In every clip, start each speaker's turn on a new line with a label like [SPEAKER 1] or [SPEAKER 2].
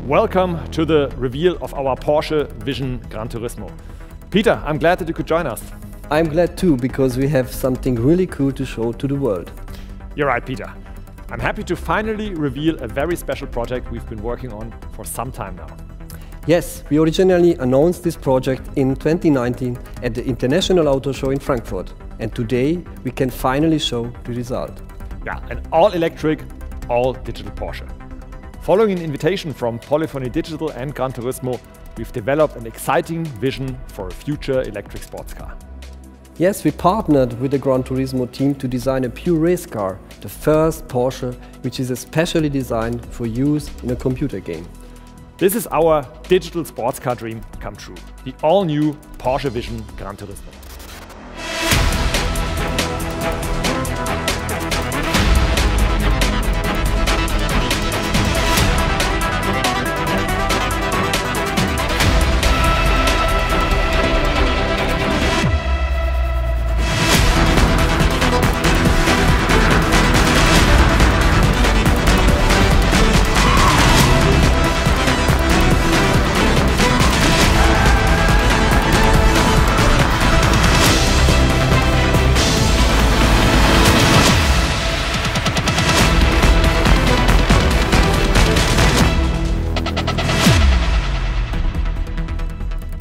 [SPEAKER 1] Welcome to the reveal of our Porsche Vision Gran Turismo. Peter, I'm glad that you could join us.
[SPEAKER 2] I'm glad too, because we have something really cool to show to the world.
[SPEAKER 1] You're right, Peter. I'm happy to finally reveal a very special project we've been working on for some time now.
[SPEAKER 2] Yes, we originally announced this project in 2019 at the International Auto Show in Frankfurt. And today we can finally show the result.
[SPEAKER 1] Yeah, an all-electric, all-digital Porsche. Following an invitation from Polyphony Digital and Gran Turismo, we've developed an exciting vision for a future electric sports car.
[SPEAKER 2] Yes, we partnered with the Gran Turismo team to design a pure race car, the first Porsche which is especially designed for use in a computer game.
[SPEAKER 1] This is our digital sports car dream come true, the all-new Porsche Vision Gran Turismo.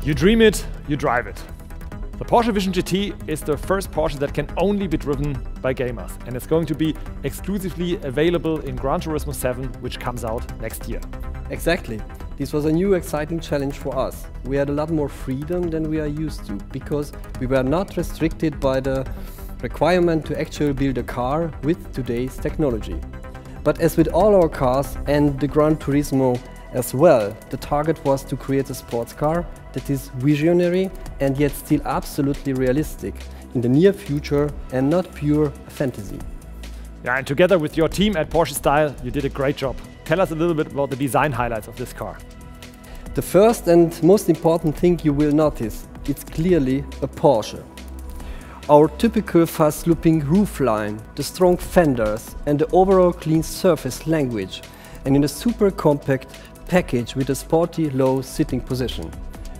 [SPEAKER 1] You dream it, you drive it. The Porsche Vision Gt is the first Porsche that can only be driven by gamers, and it's going to be exclusively available in Gran Turismo 7, which comes out next year.
[SPEAKER 2] Exactly. This was a new exciting challenge for us. We had a lot more freedom than we are used to, because we were not restricted by the requirement to actually build a car with today's technology. But as with all our cars and the Gran Turismo as well, the target was to create a sports car that is visionary and yet still absolutely realistic in the near future and not pure fantasy.
[SPEAKER 1] Yeah, and together with your team at Porsche Style, you did a great job. Tell us a little bit about the design highlights of this car.
[SPEAKER 2] The first and most important thing you will notice, it's clearly a Porsche. Our typical fast-looping roofline, the strong fenders and the overall clean surface language, and in a super compact package with a sporty low sitting position.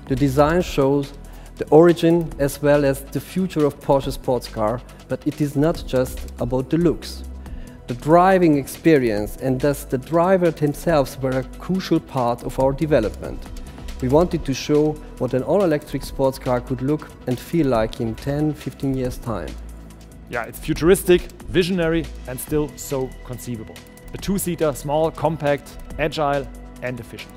[SPEAKER 2] The design shows the origin as well as the future of Porsche sports car, but it is not just about the looks. The driving experience and thus the driver themselves were a crucial part of our development. We wanted to show what an all-electric sports car could look and feel like in 10-15 years' time.
[SPEAKER 1] Yeah, it's futuristic, visionary and still so conceivable. A two-seater, small, compact, agile and efficient.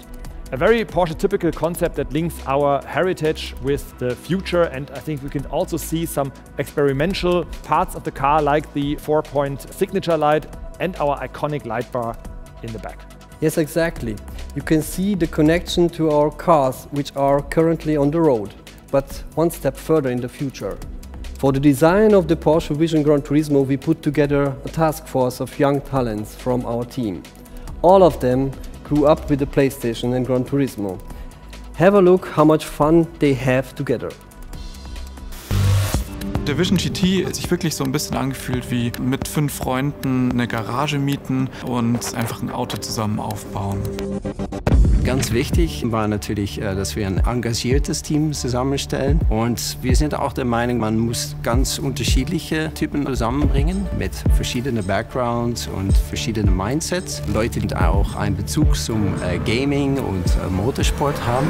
[SPEAKER 1] A very Porsche-typical concept that links our heritage with the future, and I think we can also see some experimental parts of the car like the 4-point signature light and our iconic light bar in the back.
[SPEAKER 2] Yes, exactly. You can see the connection to our cars which are currently on the road, but one step further in the future. For the design of the Porsche Vision Gran Turismo, we put together a task force of young talents from our team. All of them grew up with the PlayStation and Gran Turismo. Have a look how much fun they have together.
[SPEAKER 3] Der Vision GT hat sich wirklich so ein bisschen angefühlt wie mit 5 Freunden eine Garage mieten und einfach ein Auto zusammen aufbauen.
[SPEAKER 4] Ganz wichtig war natürlich, dass wir ein engagiertes Team zusammenstellen. Und wir sind auch der Meinung, man muss ganz unterschiedliche Typen zusammenbringen mit verschiedenen Backgrounds und verschiedenen Mindsets. Leute, die auch einen Bezug zum Gaming und Motorsport haben.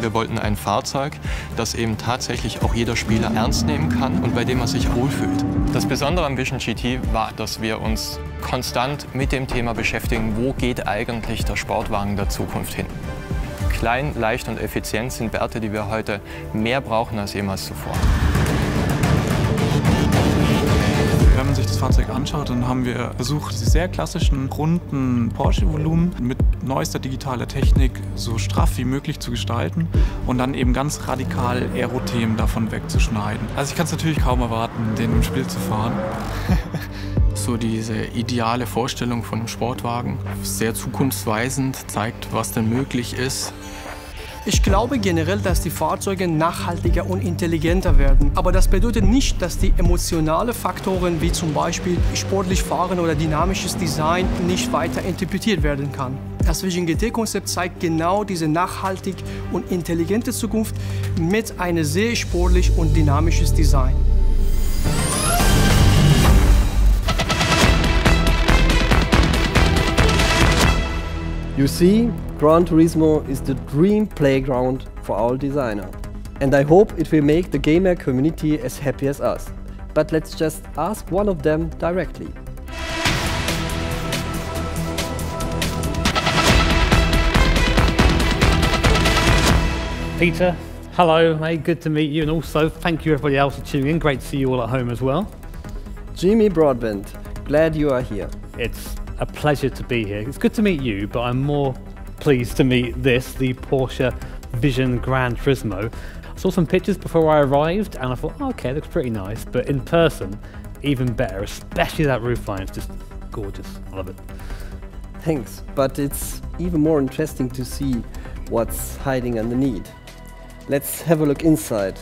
[SPEAKER 5] Wir wollten ein Fahrzeug, das eben tatsächlich auch jeder Spieler ernst nehmen kann und bei dem er sich wohlfühlt. Das Besondere am Vision GT war, dass wir uns konstant mit dem Thema beschäftigen, wo geht eigentlich der Sportwagen der Zukunft hin. Klein, leicht und effizient sind Werte, die wir heute mehr brauchen als jemals zuvor.
[SPEAKER 3] Wenn man sich das Fahrzeug anschaut, dann haben wir versucht, diese sehr klassischen, runden Porsche-Volumen mit neuester digitaler Technik so straff wie möglich zu gestalten und dann eben ganz radikal Aero-Themen davon wegzuschneiden. Also ich kann es natürlich kaum erwarten, den im Spiel zu fahren. So diese ideale Vorstellung von einem Sportwagen, sehr zukunftsweisend, zeigt, was denn möglich ist.
[SPEAKER 6] Ich glaube generell, dass die Fahrzeuge nachhaltiger und intelligenter werden. Aber das bedeutet nicht, dass die emotionalen Faktoren wie zum Beispiel sportlich fahren oder dynamisches Design nicht weiter interpretiert werden kann. Das Vision GT-Konzept zeigt genau diese nachhaltig und intelligente Zukunft mit einem sehr sportlich und dynamisches Design.
[SPEAKER 2] You see, Gran Turismo is the dream playground for all designers. And I hope it will make the gamer community as happy as us. But let's just ask one of them directly.
[SPEAKER 7] Peter, hello mate, good to meet you, and also thank you everybody else for tuning in. Great to see you all at home as well.
[SPEAKER 2] Jimmy Broadbent, glad you are here.
[SPEAKER 7] It's a pleasure to be here. It's good to meet you, but I'm more pleased to meet this, the Porsche Vision Gran Turismo. I saw some pictures before I arrived and I thought, oh, okay, it looks pretty nice, but in person, even better, especially that roofline. It's just gorgeous. I love it.
[SPEAKER 2] Thanks, but it's even more interesting to see what's hiding underneath. Let's have a look inside.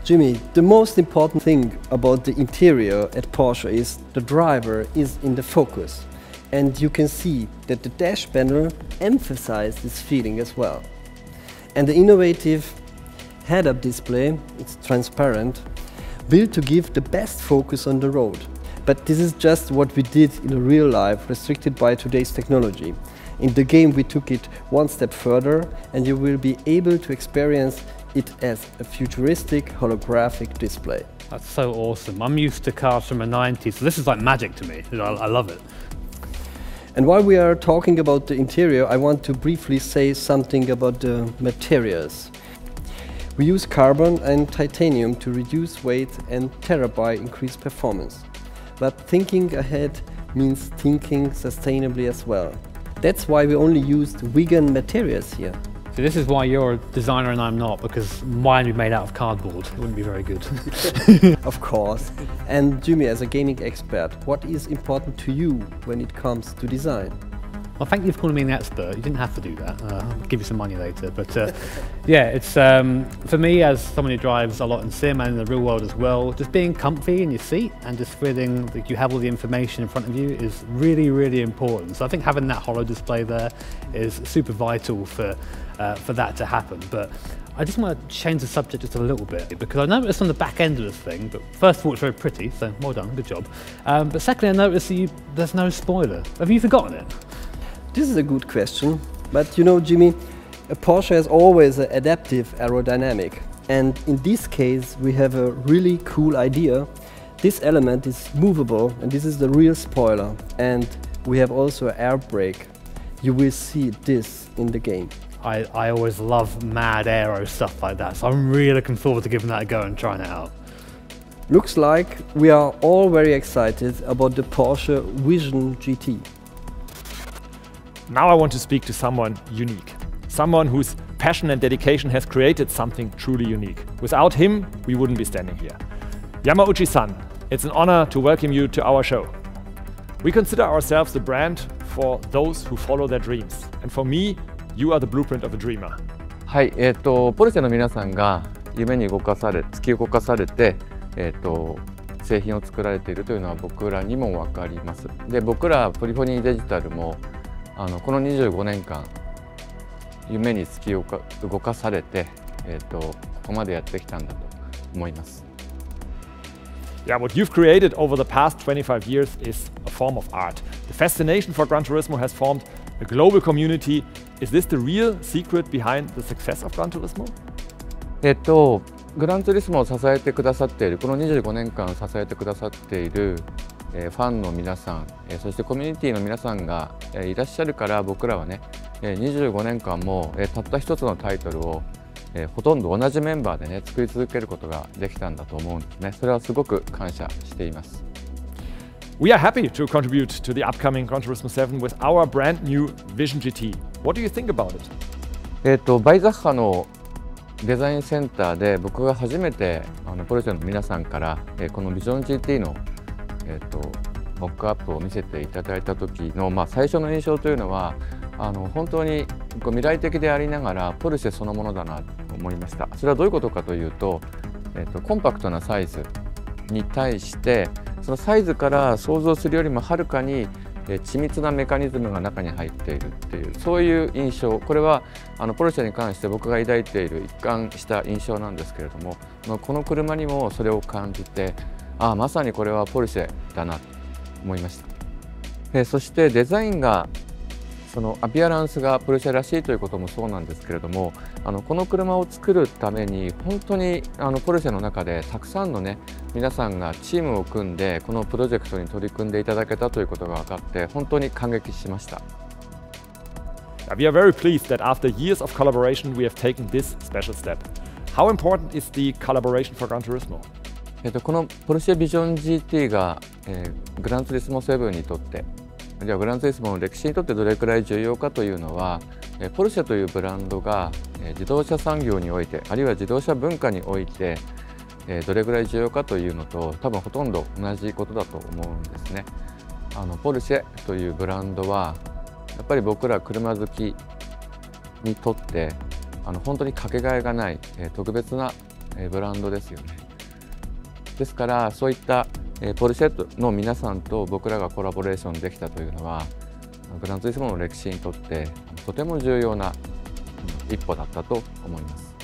[SPEAKER 2] Jimmy, the most important thing about the interior at Porsche is the driver is in the focus. And you can see that the dash panel emphasizes this feeling as well. And the innovative head-up display, it's transparent, built to give the best focus on the road. But this is just what we did in real life, restricted by today's technology. In the game we took it one step further, and you will be able to experience it as a futuristic holographic display.
[SPEAKER 7] That's so awesome. I'm used to cars from the 90s, so this is like magic to me. I love it.
[SPEAKER 2] And while we are talking about the interior, I want to briefly say something about the materials. We use carbon and titanium to reduce weight and thereby increase performance. But thinking ahead means thinking sustainably as well. That's why we only used vegan materials here.
[SPEAKER 7] So this is why you're a designer and I'm not, because mine would be made out of cardboard. It wouldn't be very good.
[SPEAKER 2] Of course. And Jimmy, as a gaming expert, what is important to you when it comes to design?
[SPEAKER 7] Well, thank you for calling me an expert. You didn't have to do that. I'll give you some money later. But yeah, it's for me, as someone who drives a lot in sim and in the real world as well, just being comfy in your seat and just feeling that you have all the information in front of you is really, really important. So I think having that holo display there is super vital for that to happen. But I just want to change the subject just a little bit, because I noticed on the back end of this thing, but first of all, it's very pretty, so well done, good job. But secondly, I noticed that there's no spoiler. Have you forgotten it?
[SPEAKER 2] This is a good question, but you know, Jimmy, a Porsche has always an adaptive aerodynamic, and in this case we have a really cool idea. This element is movable, and this is the real spoiler, and we have also an air brake. You will see this in the game.
[SPEAKER 7] I always love mad aero stuff like that, so I'm really looking forward to giving that a go and trying it out.
[SPEAKER 2] Looks like we are all very excited about the Porsche Vision GT.
[SPEAKER 1] Now I want to speak to someone unique. Someone whose passion and dedication has created something truly unique. Without him, we wouldn't be standing here. Yamauchi-san, it's an honor to welcome you to our show. We consider ourselves the brand for those who follow their dreams. And for me, you are the blueprint of a dreamer.
[SPEAKER 8] はい、ポルシェの皆さんが夢に突き動かされて、製品を作られているというのは僕らにも分かります。で、僕らポリフォニーデジタルもこの25年間夢に突き動かされて、ここまでやってきたんだと思います。
[SPEAKER 1] Yeah, what you've created over the past 25 years is a form of art. The fascination for Gran Turismo has formed a global community. Is this the real secret behind the success of Gran Turismo?
[SPEAKER 8] グランツーリスモを支えてくださっている、この25年間支えてくださっているファンの皆さん、そしてコミュニティの皆さんがいらっしゃるから、僕らはね、25年間もたった一つのタイトルをほとんど同じメンバーでね、作り続けることができたんだと思うんですね。それはすごく感謝しています。
[SPEAKER 1] We are happy to contribute to the upcoming Gran Turismo 7 with our brand new Vision GT. What do you think about it?
[SPEAKER 8] バイザッハのデザインセンターで僕が初めてポルシェの皆さんからこのビジョン GT のモックアップを見せていただいた時の、最初の印象というのは本当に未来的でありながらポルシェそのものだなと思いました。それはどういうことかというと、コンパクトなサイズに対してそのサイズから想像するよりもはるかに緻密なメカニズムが中に入っているっていうそういう印象、これはポルシェに関して僕が抱いている一貫した印象なんですけれども、この車にもそれを感じて、まさにこれはポルシェだなと思いました。そしてデザインがそのアピアランスがポルシェらしいということもそうなんですけれども、この車を作るために本当にポルシェの中でたくさんのね皆さんがチームを組んでこのプロジェクトに取り組んでいただけたということが分かって本当に感激しました。
[SPEAKER 1] We are very pleased that after years of collaboration we have taken this special step. How important is the collaboration for Gran Turismo?
[SPEAKER 8] このポルシェビジョン GT が、グランツリスモ7にとってあるいはグランツリスモの歴史にとってどれくらい重要かというのは、ポルシェというブランドが自動車産業においてあるいは自動車文化においてどれくらい重要かというのと多分ほとんど同じことだと思うんですね。ポルシェというブランドはやっぱり僕ら車好きにとって本当にかけがえがない特別なブランドですよね。ですからそういったポルシェの皆さんと僕らがコラボレーションできたというのはグランツリスモの歴史にとってとても重要な一歩だったと思います。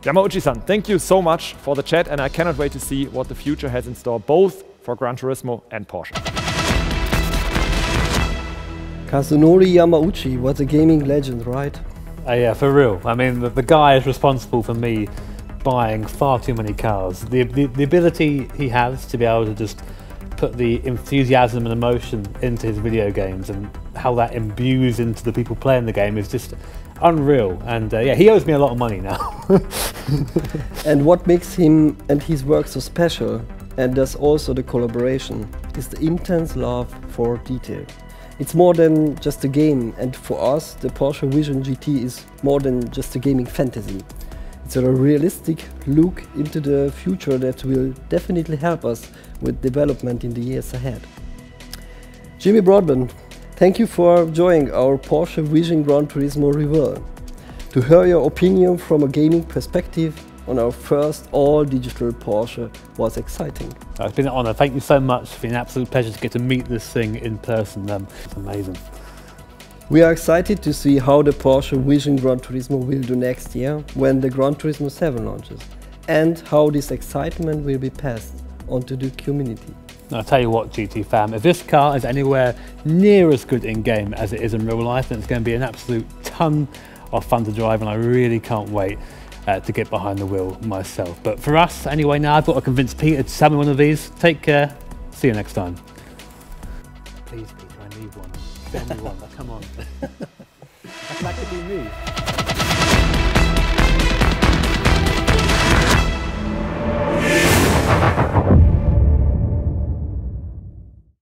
[SPEAKER 1] Yamauchi-san, thank you so much for the chat and I cannot wait to see what the future has in store both for Gran Turismo and Porsche.
[SPEAKER 2] Kazunori Yamauchi was a gaming legend, right?
[SPEAKER 7] Yeah, for real. I mean, the guy is responsible for me buying far too many cars. The ability he has to be able to just put the enthusiasm and emotion into his video games and how that imbues into the people playing the game is just unreal. And yeah, he owes me a lot of money now.
[SPEAKER 2] And what makes him and his work so special, and thus also the collaboration, is the intense love for detail. It's more than just a game, and for us the Porsche Vision GT is more than just a gaming fantasy. It's a realistic look into the future that will definitely help us with development in the years ahead. Jimmy Broadbent, thank you for joining our Porsche Vision Gran Turismo review. To hear your opinion from a gaming perspective on our first all-digital Porsche was exciting.
[SPEAKER 7] It's been an honour. Thank you so much. It's been an absolute pleasure to get to meet this thing in person. It's amazing.
[SPEAKER 2] We are excited to see how the Porsche Vision Gran Turismo will do next year when the Gran Turismo 7 launches, and how this excitement will be passed on to the community.
[SPEAKER 7] I'll tell you what, GT fam, if this car is anywhere near as good in game as it is in real life, then it's going to be an absolute ton of fun to drive, and I really can't wait to get behind the wheel myself. But for us, anyway, now I've got to convince Peter to sell me one of these. Take care. See you next time. Please, Peter, I need one. Send me one. Come on. That's like to be me.